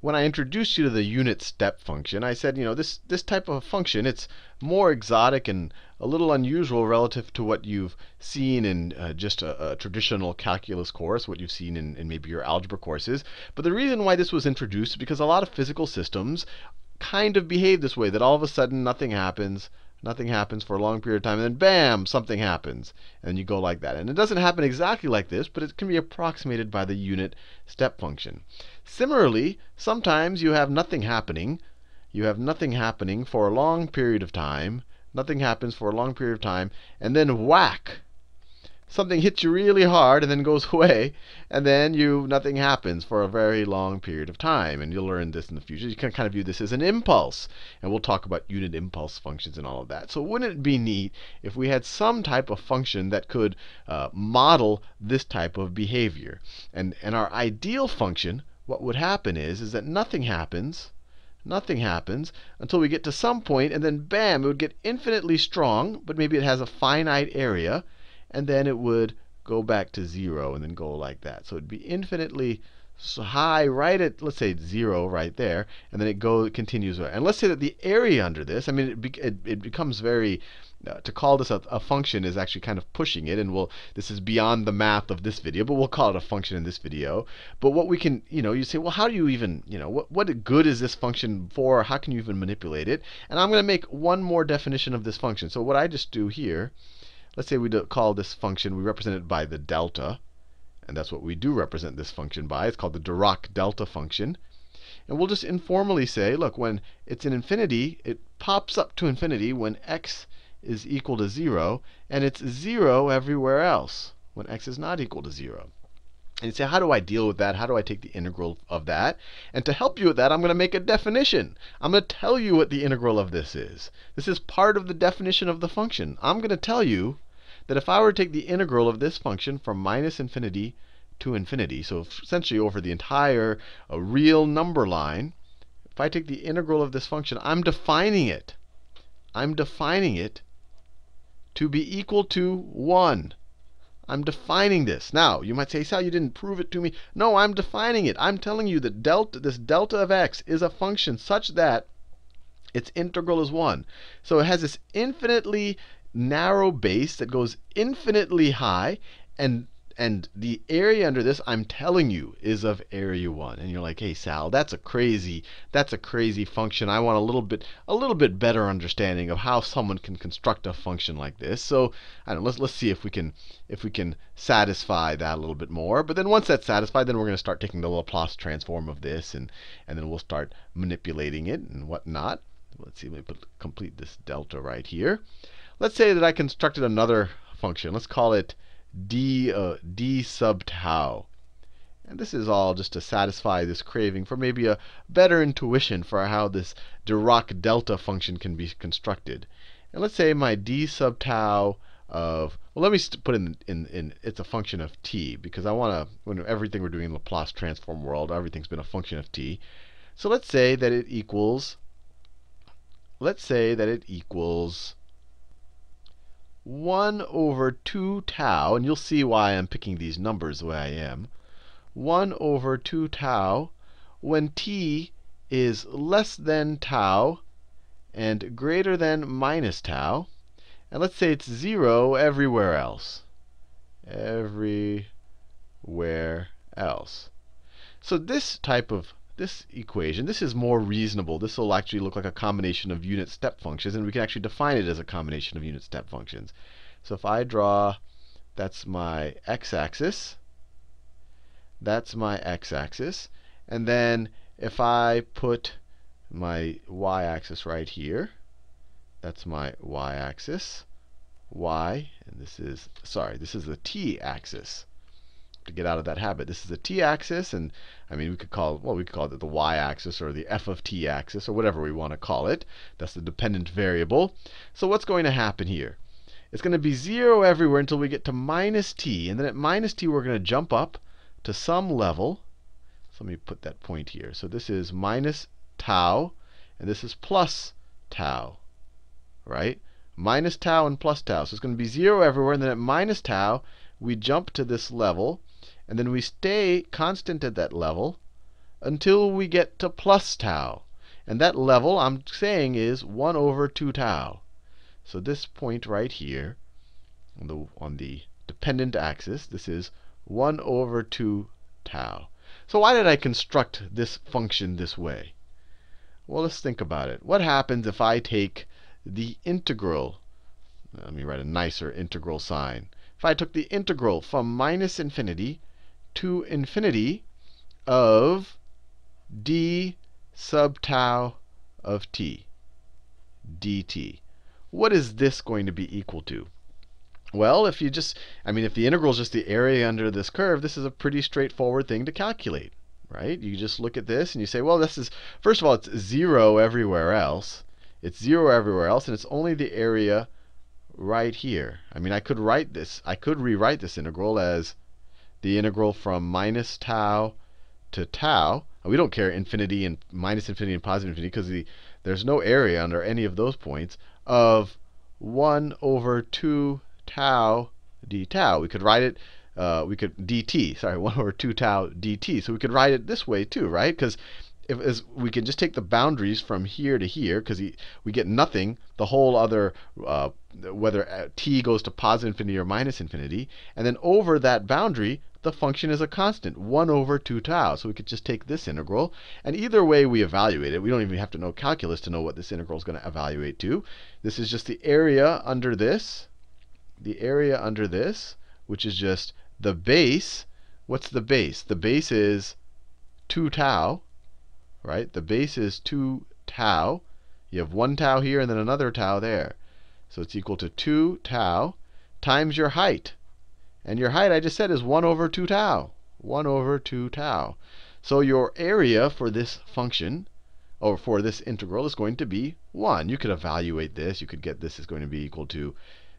when I introduced you to the unit step function, I said, this type of function, it's more exotic and a little unusual relative to what you've seen in just a traditional calculus course, what you've seen in maybe your algebra courses. But the reason why this was introduced is because a lot of physical systems kind of behave this way, that all of a sudden nothing happens for a long period of time, and then bam, something happens. And you go like that. And it doesn't happen exactly like this, but it can be approximated by the unit step function. Similarly, sometimes you have nothing happening. You have nothing happening for a long period of time. Nothing happens for a long period of time, and then whack! Something hits you really hard and then goes away, and then nothing happens for a very long period of time. And you'll learn this in the future. You can kind of view this as an impulse. And we'll talk about unit impulse functions and all of that. So wouldn't it be neat if we had some type of function that could model this type of behavior? And our ideal function, what would happen is that nothing happens until we get to some point, and then bam, it would get infinitely strong, but maybe it has a finite area. And then it would go back to 0 and then go like that. So it would be infinitely high right at, let's say, 0 right there. And then it continues. And let's say that the area under this, I mean, it becomes very, to call this a function is actually kind of pushing it. And this is beyond the math of this video, but we'll call it a function in this video. But what we can, you say, well, how do you even, what good is this function for? How can you even manipulate it? And I'm going to make one more definition of this function. So what I just do here, let's say we call this function, we represent it by the delta. And that's what we do represent this function by. It's called the Dirac delta function. And we'll just informally say, look, when it's in infinity, it pops up to infinity when x is equal to 0. And it's 0 everywhere else when x is not equal to 0. And you say, how do I deal with that? How do I take the integral of that? And to help you with that, I'm going to make a definition. I'm going to tell you what the integral of this is. This is part of the definition of the function. I'm going to tell you that if I were to take the integral of this function from minus infinity to infinity, so essentially over the entire real number line, if I take the integral of this function, I'm defining it. I'm defining it to be equal to 1. I'm defining this. Now, you might say, Sal, you didn't prove it to me. No, I'm defining it. I'm telling you that this delta of x is a function such that its integral is 1. So it has this infinitely narrow base that goes infinitely high, and the area under this, I'm telling you, is of area 1. And you're like, hey, Sal, that's a crazy function. I want a little bit better understanding of how someone can construct a function like this. So I don't know, let's see if we can satisfy that a little bit more. But then once that's satisfied, then we're going to start taking the Laplace transform of this, and then we'll start manipulating it and whatnot. Let's see, let me complete this delta right here. Let's say that I constructed another function. Let's call it d sub tau. And this is all just to satisfy this craving for maybe a better intuition for how this Dirac delta function can be constructed. And let's say my d sub tau of, well, let me put in it's a function of t, because I want to, when everything we're doing in Laplace transform world, everything's been a function of t. So let's say that it equals 1 over 2 tau, and you'll see why I'm picking these numbers the way I am. 1 over 2 tau when t is less than tau and greater than minus tau. And let's say it's 0 everywhere else. Everywhere else. So this equation, this is more reasonable. This will actually look like a combination of unit step functions, and we can actually define it as a combination of unit step functions. So if I draw, that's my x-axis. That's my x-axis. And then if I put my y-axis right here, that's my y-axis. Y, and this is the t-axis. To get out of that habit, this is the t-axis, and I mean we could call it the y-axis or the f of t axis or whatever we want to call it. That's the dependent variable. So what's going to happen here? It's going to be 0 everywhere until we get to minus t, and then at minus t we're going to jump up to some level. So let me put that point here. So this is minus tau, and this is plus tau, right? Minus tau and plus tau. So it's going to be 0 everywhere, and then at minus tau we jump to this level. And then we stay constant at that level until we get to plus tau. And that level, I'm saying, is 1 over 2 tau. So this point right here, on the dependent axis, this is 1 over 2 tau. So why did I construct this function this way? Well, let's think about it. What happens if I take the integral? Let me write a nicer integral sign. If I took the integral from minus infinity to infinity of d sub tau of t, dt, what is this going to be equal to? Well, if the integral is just the area under this curve, this is a pretty straightforward thing to calculate, right? You just look at this and you say, well, this is, first of all, it's 0 everywhere else. It's 0 everywhere else, and it's only the area right here. I could rewrite this integral as the integral from minus tau to tau. We don't care infinity and minus infinity and positive infinity because there's no area under any of those points of 1 over 2 tau d tau. We could write it, dt, sorry, 1 over 2 tau dt. So we could write it this way too, right? Because we can just take the boundaries from here to here, because we get nothing, the whole other, whether t goes to positive infinity or minus infinity. And then over that boundary, the function is a constant, 1 over 2 tau. So we could just take this integral. And either way we evaluate it, we don't even have to know calculus to know what this integral is going to evaluate to. This is just the area under this. The area under this, which is just the base. What's the base? The base is 2 tau, right? The base is 2 tau. You have 1 tau here and then another tau there. So it's equal to 2 tau times your height. And your height, I just said, is 1 over 2 tau. 1 over 2 tau. So your area for this function, or for this integral, is going to be 1. You could evaluate this. You could get this is going to be equal to,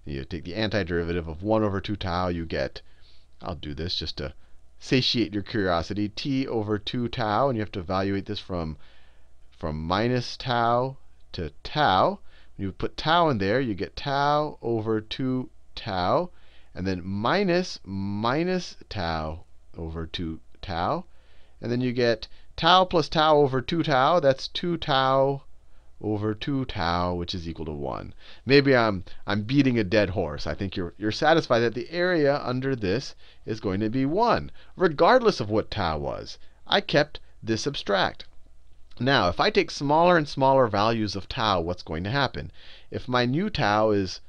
you take the antiderivative of 1 over 2 tau, you get, I'll do this just to satiate your curiosity, t over 2 tau. And you have to evaluate this from minus tau to tau. When you put tau in there, you get tau over 2 tau. And then minus tau over 2 tau. And then you get tau plus tau over 2 tau. That's 2 tau over 2 tau, which is equal to 1. Maybe I'm beating a dead horse. I think you're satisfied that the area under this is going to be 1, regardless of what tau was. I kept this abstract. Now, if I take smaller and smaller values of tau, what's going to happen? If my new tau is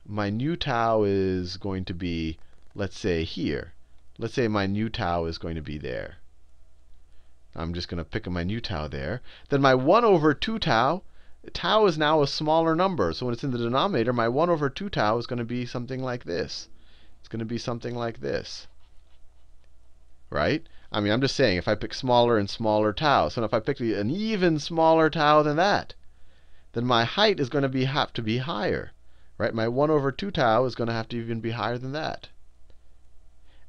going to be, let's say, here. Let's say my new tau is going to be there. I'm just going to pick my new tau there. Then my 1 over 2 tau, tau is now a smaller number. So when it's in the denominator, my 1 over 2 tau is going to be something like this. It's going to be something like this. Right? I'm just saying, if I pick smaller and smaller tau, so if I pick an even smaller tau than that, then my height is going to have to be higher. Right? My 1 over 2 tau is going to have to even be higher than that.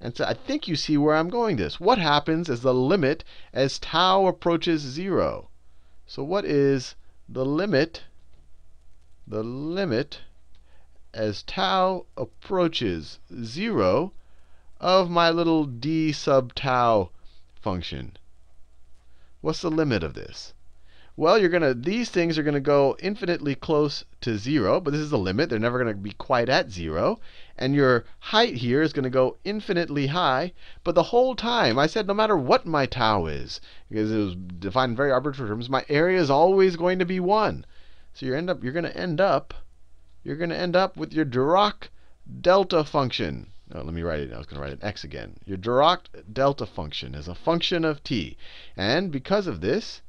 And so I think you see where I'm going this. What happens is the limit as tau approaches 0. So what is the limit? The limit as tau approaches 0 of my little d sub tau function. What's the limit of this? Well, these things are going to go infinitely close to 0, but this is the limit. They're never going to be quite at 0. And your height here is going to go infinitely high. But the whole time, I said no matter what my tau is, because it was defined in very arbitrary terms, my area is always going to be 1. So you're going to end up with your Dirac delta function. Oh, let me write it. I was going to write an x again. Your Dirac delta function is a function of t. And because of this,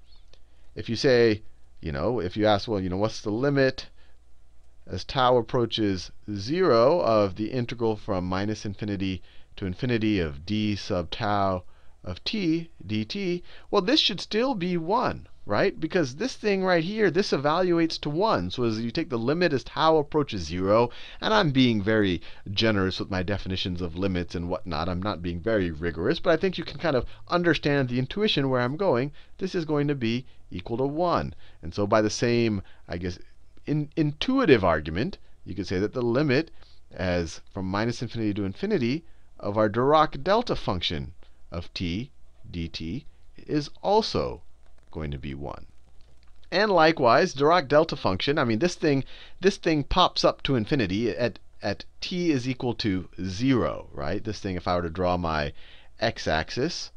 if you say, if you ask, well, what's the limit as tau approaches 0 of the integral from minus infinity to infinity of d sub tau of t dt, well, this should still be 1, right? Because this thing right here, this evaluates to 1. So as you take the limit as tau approaches 0, and I'm being very generous with my definitions of limits and whatnot. I'm not being very rigorous, but I think you can kind of understand the intuition where I'm going. This is going to be equal to 1. And so by the same, I guess, intuitive argument, you could say that the limit as from minus infinity to infinity of our Dirac delta function of t dt is also going to be 1. And likewise, Dirac delta function, I mean, this thing pops up to infinity at t is equal to 0, right? This thing, if I were to draw my x-axis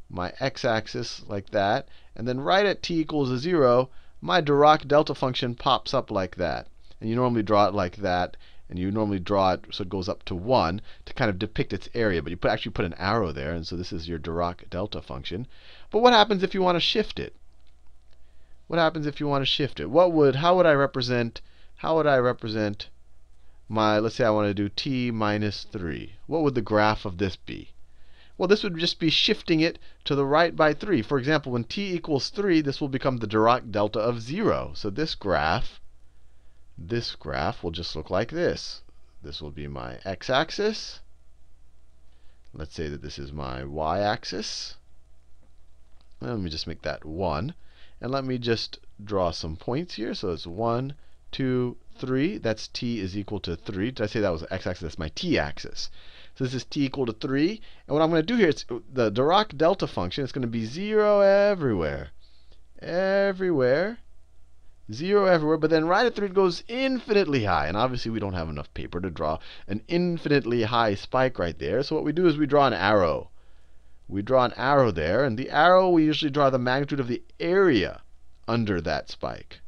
like that, and then right at t equals 0, my Dirac delta function pops up like that. And you normally draw it like that, and you normally draw it so it goes up to 1 to kind of depict its area. But you actually put an arrow there, and so this is your Dirac delta function. But what happens if you want to shift it? What happens if you want to shift it? How would I represent my, let's say I want to do t minus 3. What would the graph of this be? Well, this would just be shifting it to the right by 3. For example, when t equals 3, this will become the Dirac delta of 0. So this graph will just look like this. This will be my x-axis. Let's say that this is my y-axis. Let me just make that 1. And let me just draw some points here. So it's 1, 2, 3. That's t is equal to 3. Did I say that was x-axis? That's my t-axis. So this is t equal to 3. And what I'm going to do here, it's the Dirac delta function. It's going to be 0 everywhere. 0 everywhere. But then right at 3, it goes infinitely high. And obviously, we don't have enough paper to draw an infinitely high spike right there. So what we do is we draw an arrow. We draw an arrow there. And the arrow, we usually draw the magnitude of the area under that spike.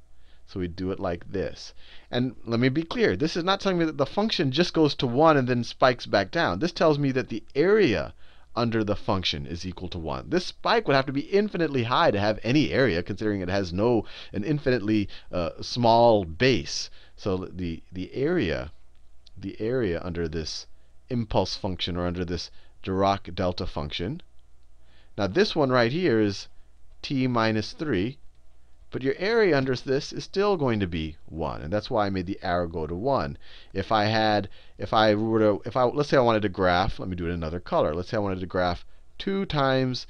So we do it like this. And let me be clear. This is not telling me that the function just goes to 1 and then spikes back down. This tells me that the area under the function is equal to 1. This spike would have to be infinitely high to have any area, considering it has an infinitely small base. So the area under this impulse function, or under this Dirac delta function. Now this one right here is t minus 3. But your area under this is still going to be 1. And that's why I made the arrow go to 1. Let's say I wanted to graph, let me do it in another color. Let's say I wanted to graph 2 times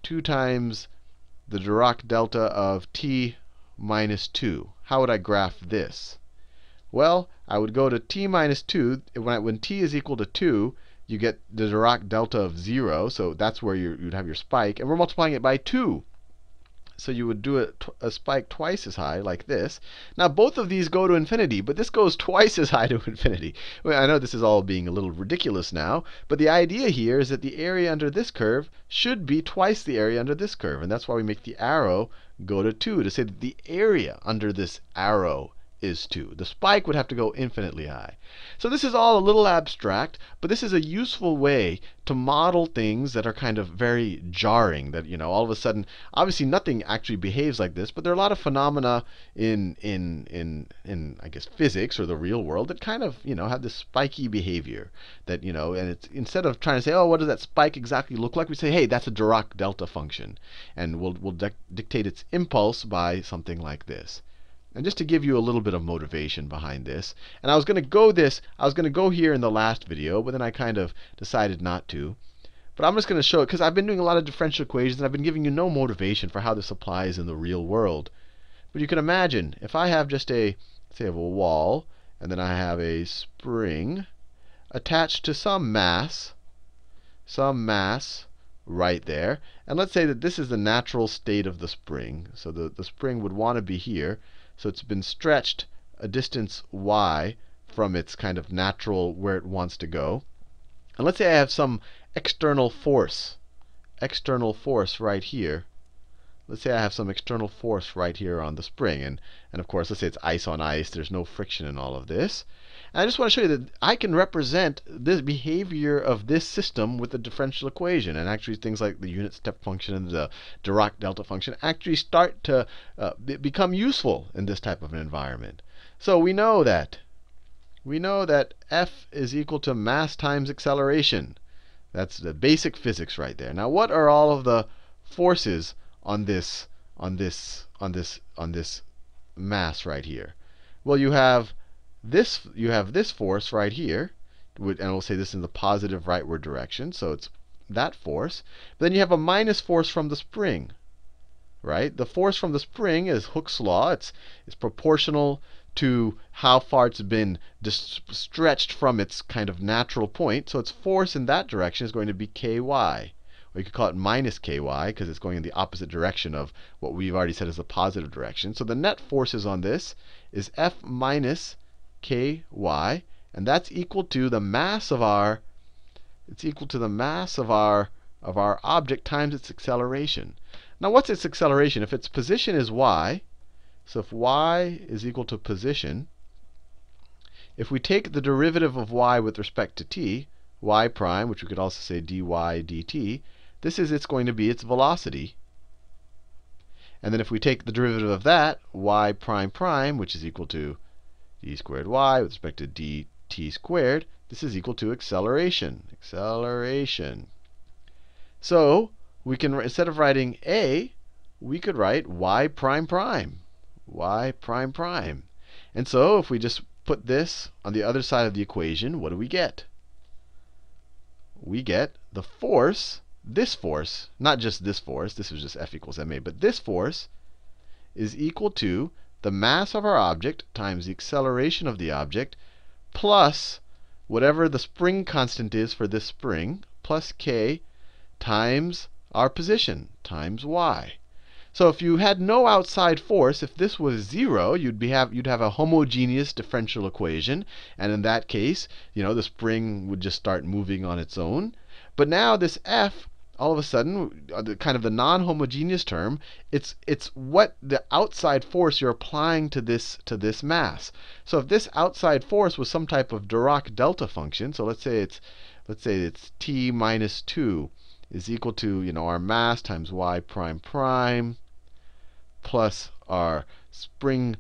the Dirac delta of t minus 2. How would I graph this? Well, I would go to t minus 2. When t is equal to 2, you get the Dirac delta of 0. So that's where you'd have your spike. And we're multiplying it by 2. So you would do a spike twice as high, like this. Now, both of these go to infinity, but this goes twice as high to infinity. Well, I know this is all being a little ridiculous now, but the idea here is that the area under this curve should be twice the area under this curve. And that's why we make the arrow go to 2, to say that the area under this arrow is 2. The spike would have to go infinitely high. So this is all a little abstract, but this is a useful way to model things that are kind of very jarring. That, all of a sudden, obviously nothing actually behaves like this, but there are a lot of phenomena in I guess physics or the real world that kind of have this spiky behavior. That and it's, instead of trying to say, oh, what does that spike exactly look like, we say, hey, that's a Dirac delta function, and we'll dictate its impulse by something like this. And just to give you a little bit of motivation behind this, and I was going to go here in the last video, but then I kind of decided not to. But I'm just going to show it because I've been doing a lot of differential equations, and I've been giving you no motivation for how this applies in the real world. But you can imagine, if I have just say I have a wall, and then I have a spring attached to some mass right there. And let's say that this is the natural state of the spring. So the spring would want to be here. So it's been stretched a distance y from its kind of natural where it wants to go. And let's say I have some external force right here. Let's say I have some external force right here on the spring. And of course, let's say it's ice on ice. There's no friction in all of this. And I just want to show you that I can represent this behavior of this system with the differential equation. And actually, things like the unit step function and the Dirac delta function actually start to become useful in this type of an environment. So we know that F is equal to mass times acceleration. That's the basic physics right there. Now, what are all of the forces on this mass right here? Well, you have this force right here, and we'll say this in the positive rightward direction, so it's that force. But then you have a minus force from the spring, right? The force from the spring is Hooke's law. It's proportional to how far it's been stretched from its kind of natural point. So its force in that direction is going to be ky. or you could call it minus ky, because it's going in the opposite direction of what we've already said is the positive direction. So the net forces on this is F minus ky, and that's equal to the mass of our object times its acceleration. Now, what's its acceleration? If its position is y, so if y is equal to position, if we take the derivative of y with respect to t, y prime, which we could also say dy dt, it's going to be its velocity. And then if we take the derivative of that, y prime prime, which is equal to d squared y with respect to dt squared, this is equal to acceleration. Acceleration. So we can, instead of writing a, we could write y prime prime. Y prime prime. And so if we just put this on the other side of the equation, what do we get? We get the force, this force, not just this force, this was just F equals ma, but this force is equal to the mass of our object times the acceleration of the object plus whatever the spring constant is for this spring, plus k times our position, times y. So if you had no outside force, if this was 0, you'd have a homogeneous differential equation. And in that case, the spring would just start moving on its own. But now this F, all of a sudden, kind of the non-homogeneous term, it's what the outside force you're applying to this mass. So if this outside force was some type of Dirac delta function, so let's say it's t minus 2 is equal to our mass times y prime prime plus our spring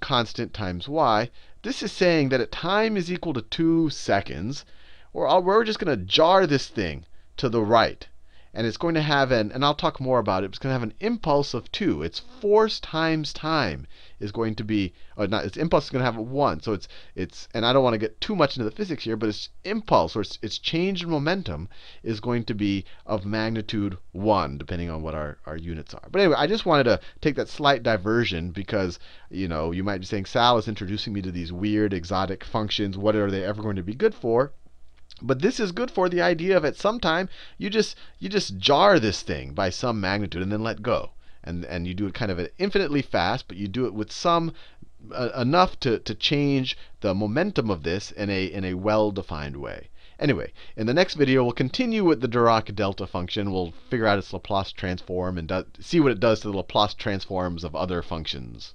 constant times y. This is saying that at time is equal to 2 seconds, we're just going to jar this thing to the right. And it's going to have and I'll talk more about it, it's going to have an impulse of 2. Its force times time is going to be, or not, its impulse is going to have 1. So it's and I don't want to get too much into the physics here, but its impulse, or its change in momentum, is going to be of magnitude 1, depending on what our units are. But anyway, I just wanted to take that slight diversion because, you might be saying, Sal is introducing me to these weird exotic functions. What are they ever going to be good for? But this is good for the idea of at some time you just jar this thing by some magnitude and then let go. And you do it kind of infinitely fast, but you do it with some enough to change the momentum of this in a well-defined way. Anyway, in the next video, we'll continue with the Dirac delta function. We'll figure out its Laplace transform and see what it does to the Laplace transforms of other functions.